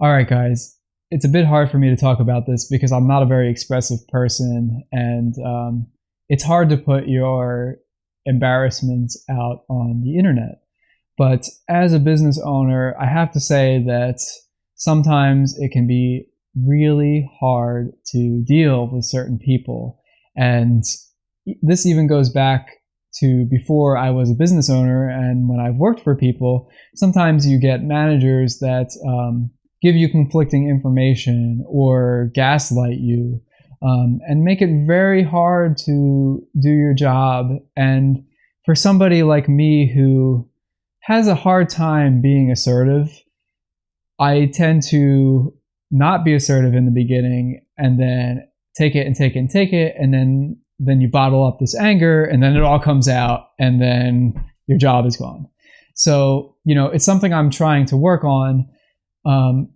All right, guys. It's a bit hard for me to talk about this because I'm not a very expressive person, and it's hard to put your embarrassments out on the internet. But as a business owner, I have to say that sometimes it can be really hard to deal with certain people. And this even goes back to before I was a business owner and when I've worked for people. Sometimes you get managers that give you conflicting information or gaslight you, and make it very hard to do your job. And for somebody like me who has a hard time being assertive, I tend to not be assertive in the beginning and then take it and take it and take it, and then you bottle up this anger, and then it all comes out, and then your job is gone. So, it's something I'm trying to work on,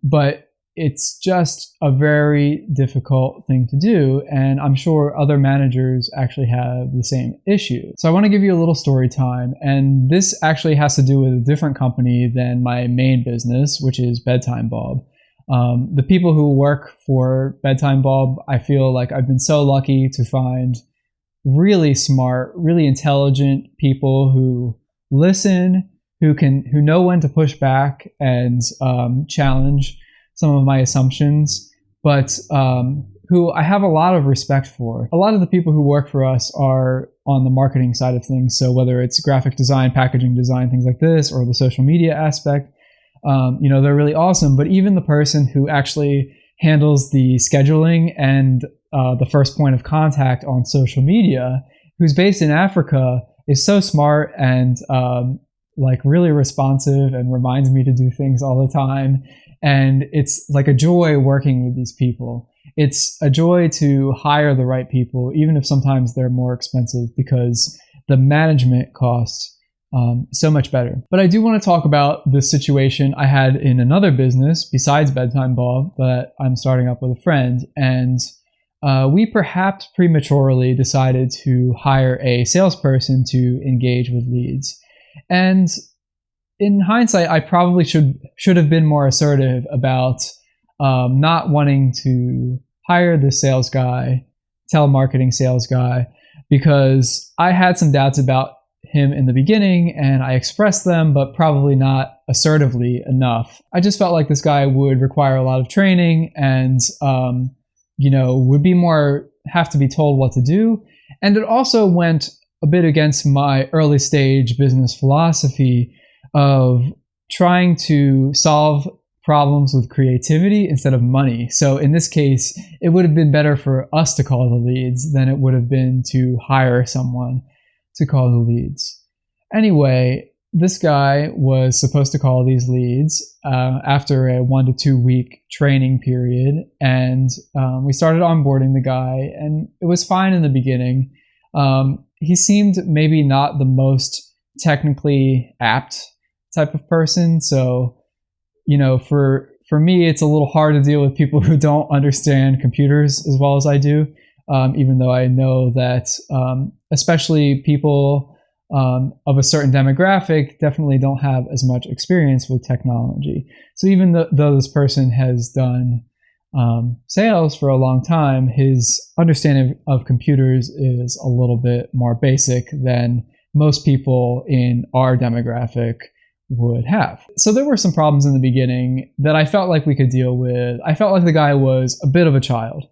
but it's just a very difficult thing to do, and I'm sure other managers actually have the same issue. So I want to give you a little story time, and this actually has to do with a different company than my main business, which is Bedtime Bob. The people who work for Bedtime Bob, I feel like I've been so lucky to find really smart, really intelligent people who listen, who know when to push back and challenge some of my assumptions, but who I have a lot of respect for. A lot of the people who work for us are on the marketing side of things. So whether it's graphic design, packaging design, things like this, or the social media aspect, they're really awesome. But even the person who actually handles the scheduling and the first point of contact on social media, who's based in Africa, is so smart and really responsive and reminds me to do things all the time. And it's like a joy working with these people. It's a joy to hire the right people, even if sometimes they're more expensive, because the management costs so much better. But I do want to talk about the situation I had in another business besides Bedtime Bob that I'm starting up with a friend. And we perhaps prematurely decided to hire a salesperson to engage with leads. And in hindsight, I probably should have been more assertive about not wanting to hire the sales guy, telemarketing sales guy, because I had some doubts about him in the beginning, and I expressed them, but probably not assertively enough. I just felt like this guy would require a lot of training and would be more have to be told what to do. And it also went a bit against my early stage business philosophy of trying to solve problems with creativity instead of money. So in this case, it would have been better for us to call the leads than it would have been to hire someone to call the leads. Anyway, this guy was supposed to call these leads after a 1 to 2 week training period, and we started onboarding the guy, and it was fine in the beginning. He seemed maybe not the most technically apt type of person, so for me, it's a little hard to deal with people who don't understand computers as well as I do, even though I know that especially people of a certain demographic definitely don't have as much experience with technology. So even though this person has done sales for a long time, his understanding of computers is a little bit more basic than most people in our demographic would have. So there were some problems in the beginning that I felt like we could deal with. I felt like the guy was a bit of a child.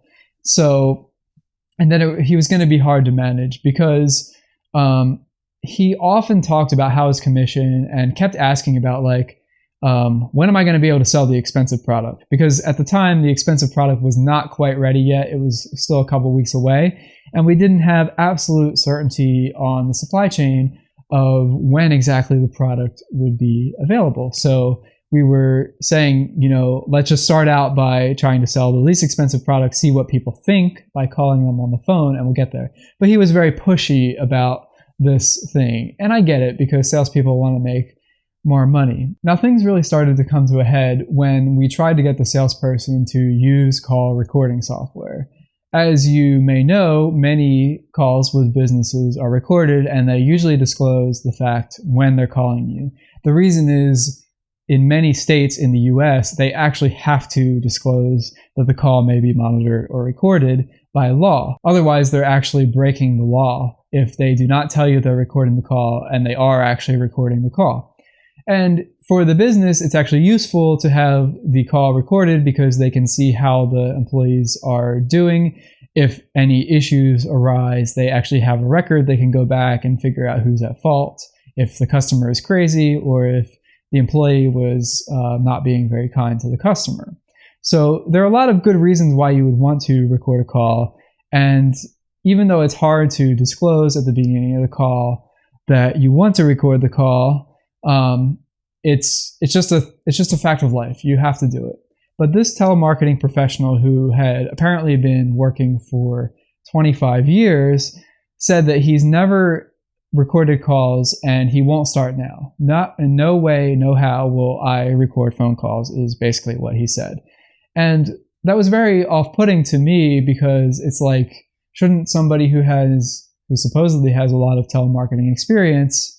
And then he was going to be hard to manage because he often talked about how his commission and kept asking about when am I going to be able to sell the expensive product? Because at the time, the expensive product was not quite ready yet. It was still a couple weeks away. And we didn't have absolute certainty on the supply chain of when exactly the product would be available. So we were saying, let's just start out by trying to sell the least expensive product, see what people think by calling them on the phone, and we'll get there. But he was very pushy about this thing. And I get it, because salespeople want to make more money. Now, things really started to come to a head when we tried to get the salesperson to use call recording software. As you may know, many calls with businesses are recorded, and they usually disclose the fact when they're calling you. The reason is in many states in the US, they actually have to disclose that the call may be monitored or recorded by law. Otherwise, they're actually breaking the law if they do not tell you they're recording the call and they are actually recording the call. And for the business, it's actually useful to have the call recorded because they can see how the employees are doing. If any issues arise, they actually have a record. They can go back and figure out who's at fault, if the customer is crazy or if the employee was not being very kind to the customer. So there are a lot of good reasons why you would want to record a call. And even though it's hard to disclose at the beginning of the call that you want to record the call, it's just a fact of life. You have to do it. But this telemarketing professional who had apparently been working for 25 years said that he's never recorded calls and he won't start now. Not in no way, no how will I record phone calls is basically what he said. And that was very off-putting to me because it's like, shouldn't somebody who supposedly has a lot of telemarketing experience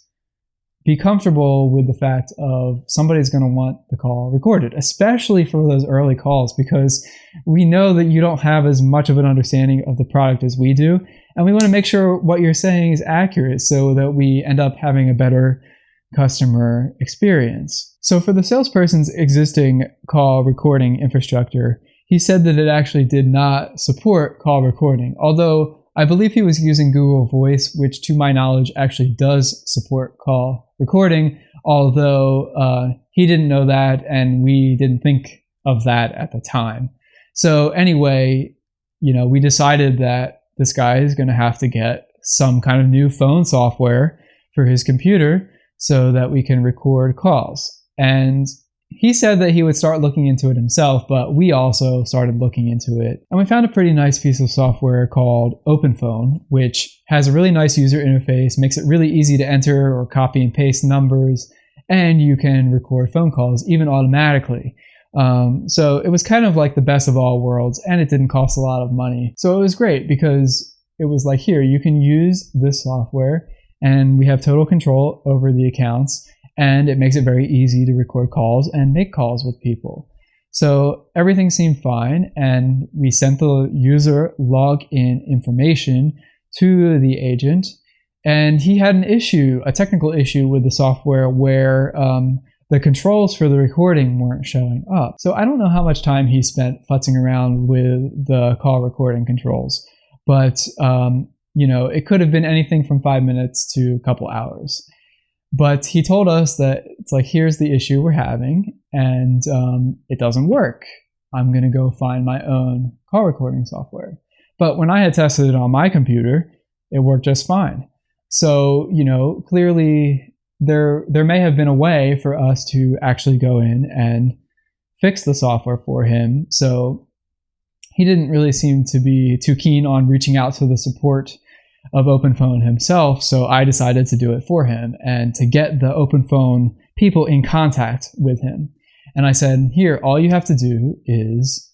be comfortable with the fact of somebody's going to want the call recorded, especially for those early calls, because we know that you don't have as much of an understanding of the product as we do. And we want to make sure what you're saying is accurate so that we end up having a better customer experience. So for the salesperson's existing call recording infrastructure, he said that it actually did not support call recording, although I believe he was using Google Voice, which to my knowledge actually does support call recording, although he didn't know that and we didn't think of that at the time. So anyway, we decided that this guy is going to have to get some kind of new phone software for his computer so that we can record calls. And he said that he would start looking into it himself, but we also started looking into it. And we found a pretty nice piece of software called OpenPhone, which has a really nice user interface, makes it really easy to enter or copy and paste numbers, and you can record phone calls even automatically. So it was kind of like the best of all worlds, and it didn't cost a lot of money. So it was great because it was like, here, you can use this software, and we have total control over the accounts. And it makes it very easy to record calls and make calls with people. So everything seemed fine, and we sent the user login information to the agent, and he had an issue, a technical issue with the software where the controls for the recording weren't showing up. So I don't know how much time he spent futzing around with the call recording controls, but it could have been anything from 5 minutes to a couple hours. But he told us that it's like, here's the issue we're having, and it doesn't work. I'm going to go find my own call recording software. But when I had tested it on my computer, it worked just fine. So, clearly there may have been a way for us to actually go in and fix the software for him. So he didn't really seem to be too keen on reaching out to the support of OpenPhone himself, so I decided to do it for him and to get the OpenPhone people in contact with him. And I said, here, all you have to do is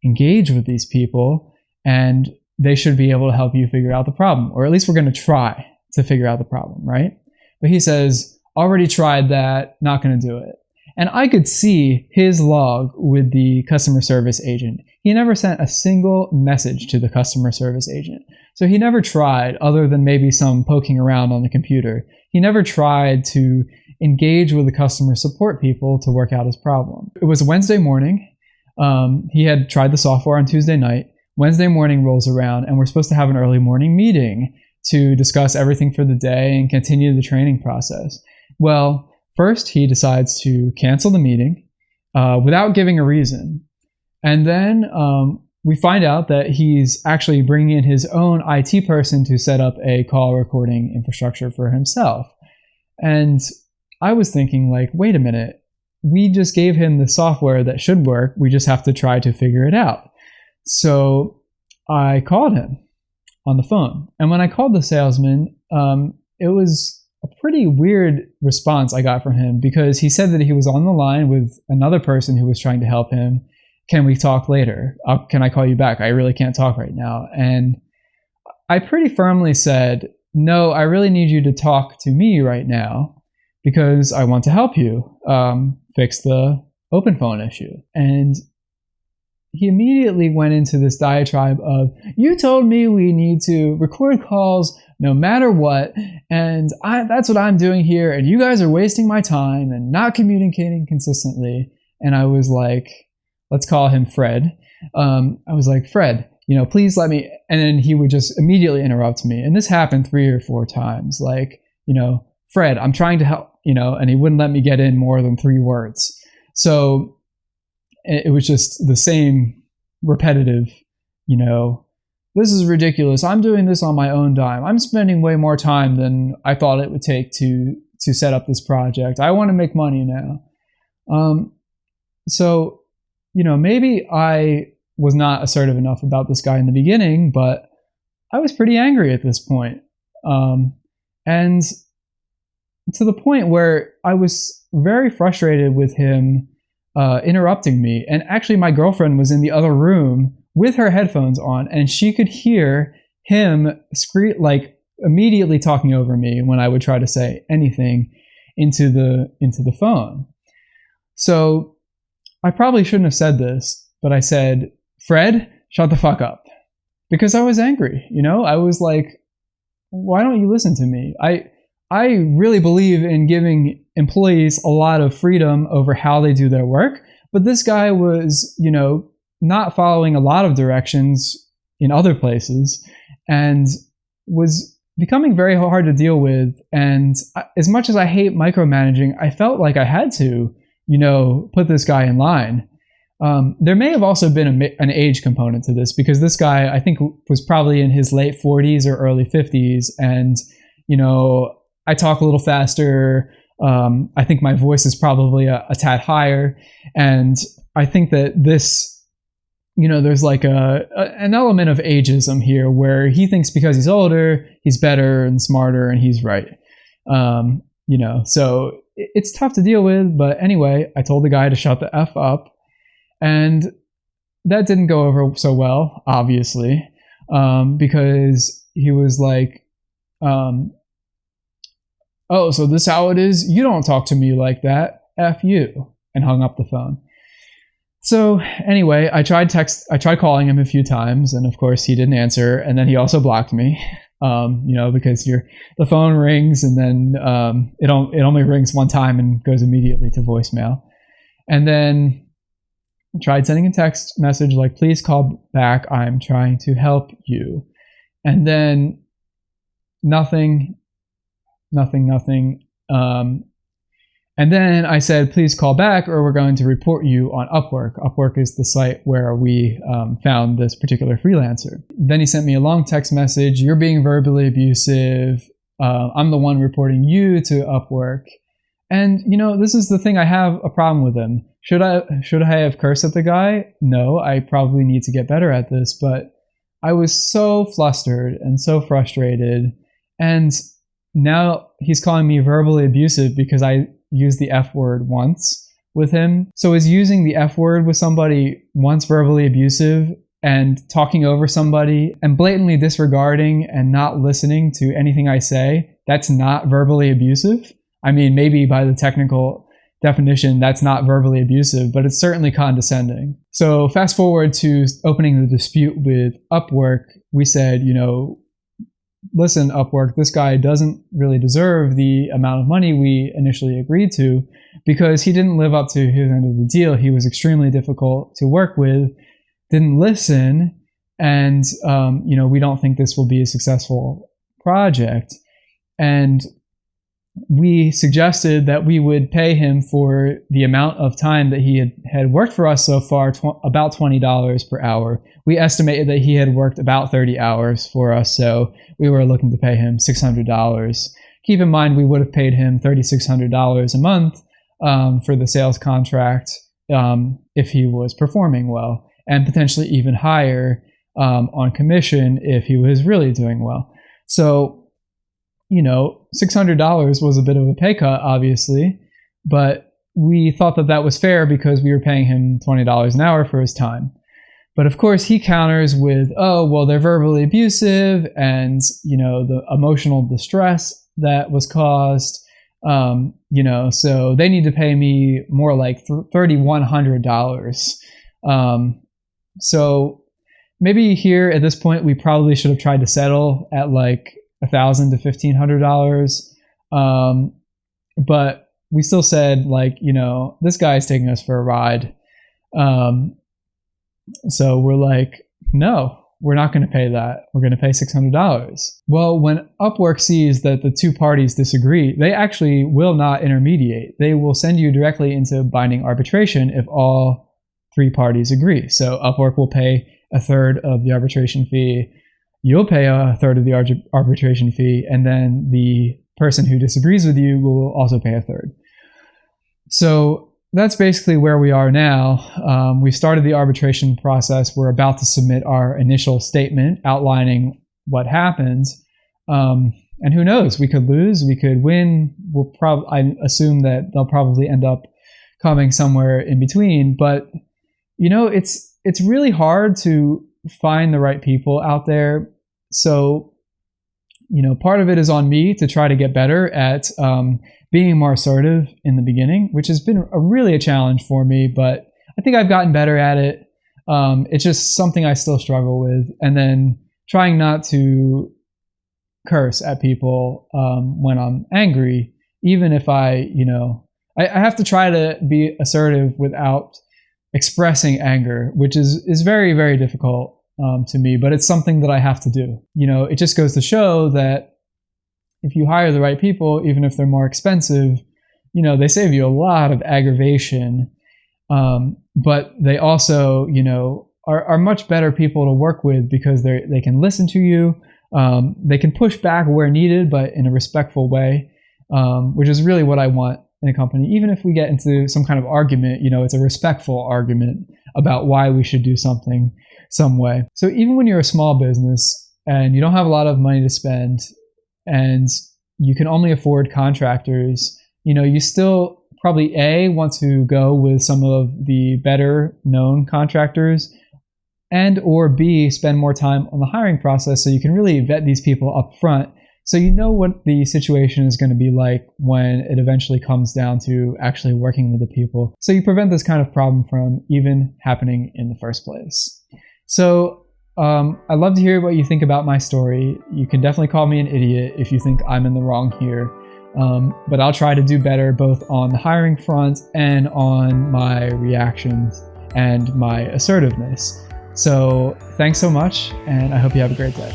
engage with these people and they should be able to help you figure out the problem, or at least we're going to try to figure out the problem, right? But he says, already tried that, not going to do it. And I could see his log with the customer service agent. He never sent a single message to the customer service agent. So he never tried, other than maybe some poking around on the computer. He never tried to engage with the customer support people to work out his problem. It was Wednesday morning. He had tried the software on Tuesday night. Wednesday morning rolls around, and we're supposed to have an early morning meeting to discuss everything for the day and continue the training process. Well, first he decides to cancel the meeting without giving a reason. And then we find out that he's actually bringing in his own IT person to set up a call recording infrastructure for himself. And I was thinking, like, wait a minute, we just gave him the software that should work. We just have to try to figure it out. So I called him on the phone. And when I called the salesman, it was a pretty weird response I got from him, because he said that he was on the line with another person who was trying to help him. Can we talk later? Can I call you back? I really can't talk right now. And I pretty firmly said, no, I really need you to talk to me right now because I want to help you fix the open phone issue. And he immediately went into this diatribe of, you told me we need to record calls no matter what, and that's what I'm doing here, and you guys are wasting my time and not communicating consistently. And I was like, let's call him Fred. I was like, Fred, please let me, and then he would just immediately interrupt me. And this happened 3 or 4 times. Like, Fred, I'm trying to help, and he wouldn't let me get in more than 3 words. So it was just the same repetitive, this is ridiculous. I'm doing this on my own dime. I'm spending way more time than I thought it would take to set up this project. I want to make money now. So, maybe I was not assertive enough about this guy in the beginning, but I was pretty angry at this point. And to the point where I was very frustrated with him interrupting me. And actually, my girlfriend was in the other room with her headphones on, and she could hear him immediately talking over me when I would try to say anything into the phone. So I probably shouldn't have said this, but I said, Fred, shut the fuck up. Because I was angry, I was like, why don't you listen to me? I really believe in giving employees a lot of freedom over how they do their work, but this guy was, not following a lot of directions in other places and was becoming very hard to deal with. And as much as I hate micromanaging, I felt like I had to, put this guy in line. There may have also been an age component to this, because this guy, I think, was probably in his late 40s or early 50s. And, I talk a little faster. I think my voice is probably a tad higher. And I think that this, there's like an element of ageism here, where he thinks because he's older, he's better and smarter and he's right. So it's tough to deal with. But anyway, I told the guy to shut the F up. And that didn't go over so well, obviously, because he was like, oh, so this is how it is? You don't talk to me like that. F you. And hung up the phone. So anyway, I tried calling him a few times, and of course he didn't answer. And then he also blocked me, because the phone rings and then it only rings one time and goes immediately to voicemail. And then I tried sending a text message like, please call back. I'm trying to help you. And then nothing. And then I said, please call back or we're going to report you on Upwork. Upwork is the site where we found this particular freelancer. Then he sent me a long text message. You're being verbally abusive. I'm the one reporting you to Upwork. And, this is the thing. I have a problem with him. Should I have cursed at the guy? No, I probably need to get better at this. But I was so flustered and so frustrated. And now he's calling me verbally abusive because I used the F word once with him. So is using the F word with somebody once verbally abusive and talking over somebody and blatantly disregarding and not listening to anything I say, that's not verbally abusive? I mean, maybe by the technical definition, that's not verbally abusive, but it's certainly condescending. So fast forward to opening the dispute with Upwork, we said, listen, Upwork, this guy doesn't really deserve the amount of money we initially agreed to because he didn't live up to his end of the deal. He was extremely difficult to work with, didn't listen, and we don't think this will be a successful project. And we suggested that we would pay him for the amount of time that he had worked for us so far, about $20 per hour. We estimated that he had worked about 30 hours for us, so we were looking to pay him $600. Keep in mind, we would have paid him $3,600 a month for the sales contract if he was performing well, and potentially even higher on commission if he was really doing well. So, $600 was a bit of a pay cut, obviously, but we thought that that was fair because we were paying him $20 an hour for his time. But of course, he counters with, oh, well, they're verbally abusive and, the emotional distress that was caused So they need to pay me more like $3,100. So maybe here at this point, we probably should have tried to settle at like $1,000 to $1,500. But we still said, like, this guy's taking us for a ride. So we're like, no, we're not going to pay that. We're going to pay $600. Well, when Upwork sees that the two parties disagree, they actually will not intermediate. They will send you directly into binding arbitration if all three parties agree. So Upwork will pay a third of the arbitration fee. You'll pay a third of the arbitration fee. And then the person who disagrees with you will also pay a third. So that's basically where we are now. We started the arbitration process. We're about to submit our initial statement outlining what happened. And who knows? We could lose. We could win. I assume that they'll probably end up coming somewhere in between. But it's really hard to find the right people out there. So part of it is on me to try to get better at being more assertive in the beginning, which has been really a challenge for me, but I think I've gotten better at it. It's just something I still struggle with. And then trying not to curse at people when I'm angry, even if I have to try to be assertive without expressing anger, which is very, very difficult to me, but it's something that I have to do. It just goes to show that if you hire the right people, even if they're more expensive, they save you a lot of aggravation. But they also, are much better people to work with because they can listen to you. They can push back where needed, but in a respectful way, which is really what I want in a company. Even if we get into some kind of argument, it's a respectful argument about why we should do something some way. So even when you're a small business and you don't have a lot of money to spend, and you can only afford contractors, you still probably want to go with some of the better known contractors, and or B, spend more time on the hiring process so you can really vet these people up front so you know what the situation is going to be like when it eventually comes down to actually working with the people. So you prevent this kind of problem from even happening in the first place. So I'd love to hear what you think about my story. You can definitely call me an idiot if you think I'm in the wrong here. But I'll try to do better both on the hiring front and on my reactions and my assertiveness. So thanks so much, and I hope you have a great day.